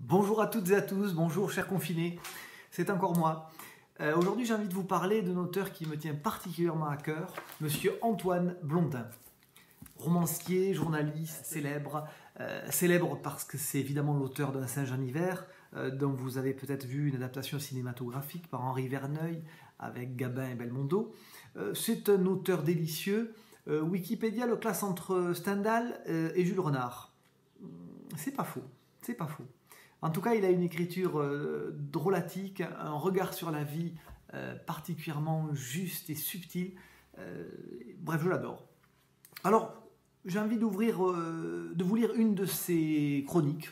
Bonjour à toutes et à tous, bonjour chers confinés, c'est encore moi. Aujourd'hui j'ai envie de vous parler d'un auteur qui me tient particulièrement à cœur, Monsieur Antoine Blondin. Romancier, journaliste, célèbre parce que c'est évidemment l'auteur d'un Singe en hiver, dont vous avez peut-être vu une adaptation cinématographique par Henri Verneuil avec Gabin et Belmondo. C'est un auteur délicieux, Wikipédia le classe entre Stendhal et Jules Renard. C'est pas faux, c'est pas faux. En tout cas, il a une écriture drôlatique, un regard sur la vie particulièrement juste et subtil. Bref, je l'adore. Alors, j'ai envie de vous lire une de ses chroniques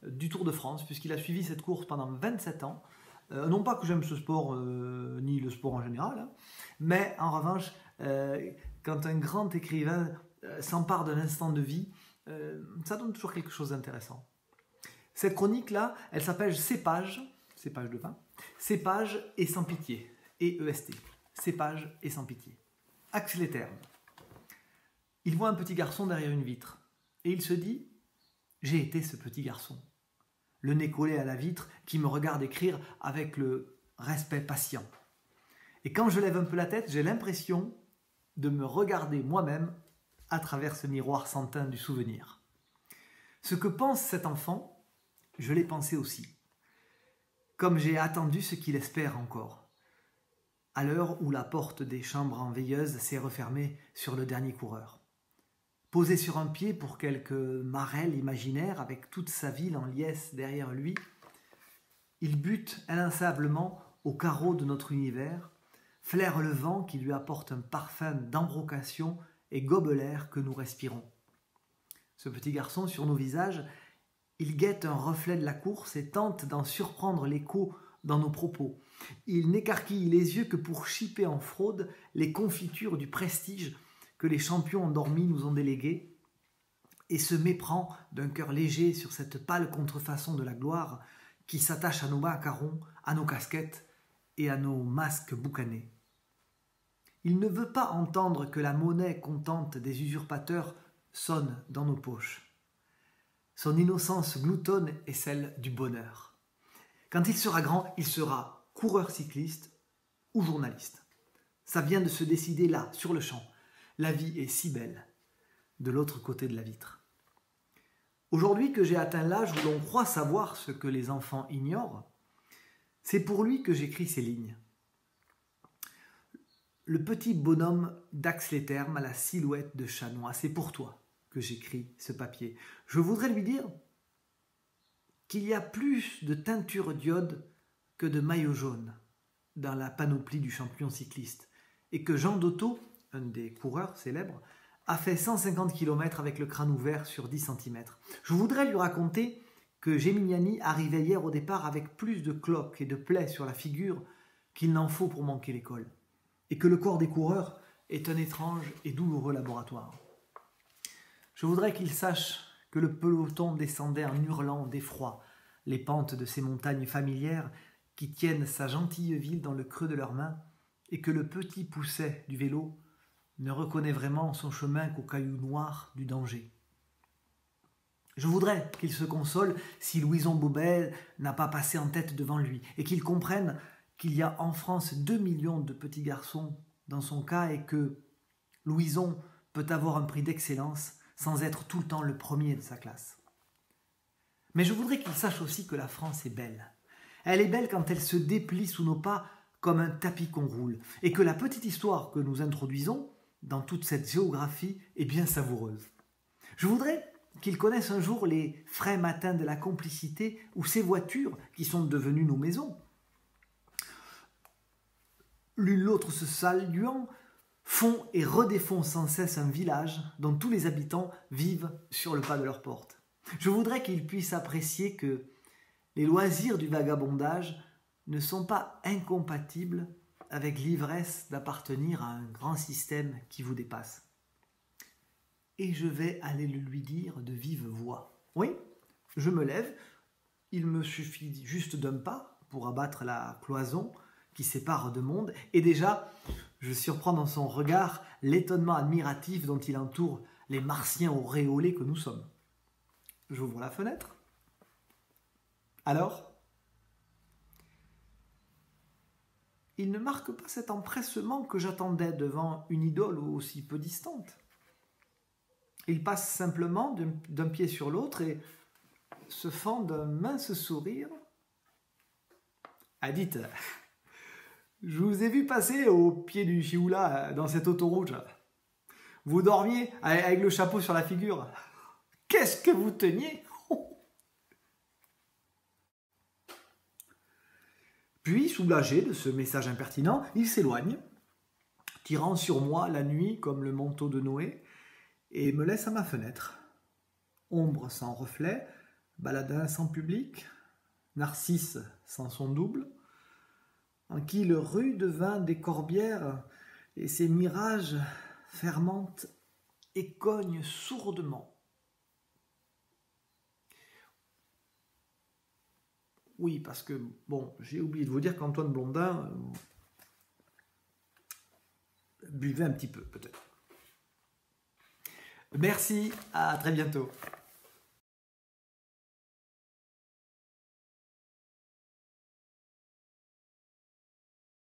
du Tour de France, puisqu'il a suivi cette course pendant 27 ans. Non pas que j'aime ce sport, ni le sport en général, hein, mais en revanche, quand un grand écrivain s'empare d'un instant de vie, ça donne toujours quelque chose d'intéressant. Cette chronique-là, elle s'appelle Cépage de vin, Cépage et sans pitié, E-E-S-T, Cépage et sans pitié. Axe les termes. Il voit un petit garçon derrière une vitre, et il se dit « J'ai été ce petit garçon », le nez collé à la vitre qui me regarde écrire avec le respect patient. Et quand je lève un peu la tête, j'ai l'impression de me regarder moi-même à travers ce miroir sans teint du souvenir. Ce que pense cet enfant, je l'ai pensé aussi, comme j'ai attendu ce qu'il espère encore, à l'heure où la porte des chambres en veilleuse s'est refermée sur le dernier coureur. Posé sur un pied pour quelque marelle imaginaire avec toute sa ville en liesse derrière lui, il bute inlassablement au carreau de notre univers, flaire le vent qui lui apporte un parfum d'embrocation et gobe l'air que nous respirons. Ce petit garçon, sur nos visages, il guette un reflet de la course et tente d'en surprendre l'écho dans nos propos. Il n'écarquille les yeux que pour chipper en fraude les confitures du prestige que les champions endormis nous ont déléguées et se méprend d'un cœur léger sur cette pâle contrefaçon de la gloire qui s'attache à nos macarons, à nos casquettes et à nos masques boucanés. Il ne veut pas entendre que la monnaie contente des usurpateurs sonne dans nos poches. Son innocence gloutonne est celle du bonheur. Quand il sera grand, il sera coureur cycliste ou journaliste. Ça vient de se décider là, sur le champ. La vie est si belle, de l'autre côté de la vitre. Aujourd'hui que j'ai atteint l'âge où l'on croit savoir ce que les enfants ignorent, c'est pour lui que j'écris ces lignes. Le petit bonhomme d'Axe-les-Thermes à la silhouette de chat noir, c'est pour toi que j'écris ce papier. Je voudrais lui dire qu'il y a plus de teinture d'iode que de maillot jaune dans la panoplie du champion cycliste et que Jean Dotto, un des coureurs célèbres, a fait 150 km avec le crâne ouvert sur 10 cm. Je voudrais lui raconter que Geminiani arrivait hier au départ avec plus de cloques et de plaies sur la figure qu'il n'en faut pour manquer l'école et que le corps des coureurs est un étrange et douloureux laboratoire. Je voudrais qu'il sache que le peloton descendait en hurlant d'effroi les pentes de ces montagnes familières qui tiennent sa gentille ville dans le creux de leurs mains et que le petit pousset du vélo ne reconnaît vraiment son chemin qu'aux cailloux noirs du danger. Je voudrais qu'il se console si Louison Bobet n'a pas passé en tête devant lui et qu'il comprenne qu'il y a en France 2 millions de petits garçons dans son cas et que Louison peut avoir un prix d'excellence sans être tout le temps le premier de sa classe. Mais je voudrais qu'il sache aussi que la France est belle. Elle est belle quand elle se déplie sous nos pas comme un tapis qu'on roule, et que la petite histoire que nous introduisons dans toute cette géographie est bien savoureuse. Je voudrais qu'il connaisse un jour les frais matins de la complicité ou ces voitures qui sont devenues nos maisons. L'une l'autre se saluant, font et redéfont sans cesse un village dont tous les habitants vivent sur le pas de leur porte. Je voudrais qu'ils puissent apprécier que les loisirs du vagabondage ne sont pas incompatibles avec l'ivresse d'appartenir à un grand système qui vous dépasse. Et je vais aller le lui dire de vive voix. Oui, je me lève, il me suffit juste d'un pas pour abattre la cloison qui sépare deux mondes, et déjà, je surprends dans son regard l'étonnement admiratif dont il entoure les martiens auréolés que nous sommes. J'ouvre la fenêtre, Alors, il ne marque pas cet empressement que j'attendais devant une idole aussi peu distante. Il passe simplement d'un pied sur l'autre et se fend d'un mince sourire. Ah, dites, je vous ai vu passer au pied du Chioula dans cette autoroute. Vous dormiez avec le chapeau sur la figure. Qu'est-ce que vous teniez? Puis, soulagé de ce message impertinent, il s'éloigne, tirant sur moi la nuit comme le manteau de Noé, et me laisse à ma fenêtre. Ombre sans reflet, baladin sans public, Narcisse sans son double, en qui le rude vin des corbières et ses mirages fermentent et cognent sourdement. Oui, parce que, bon, j'ai oublié de vous dire qu'Antoine Blondin buvait un petit peu, peut-être. Merci, à très bientôt.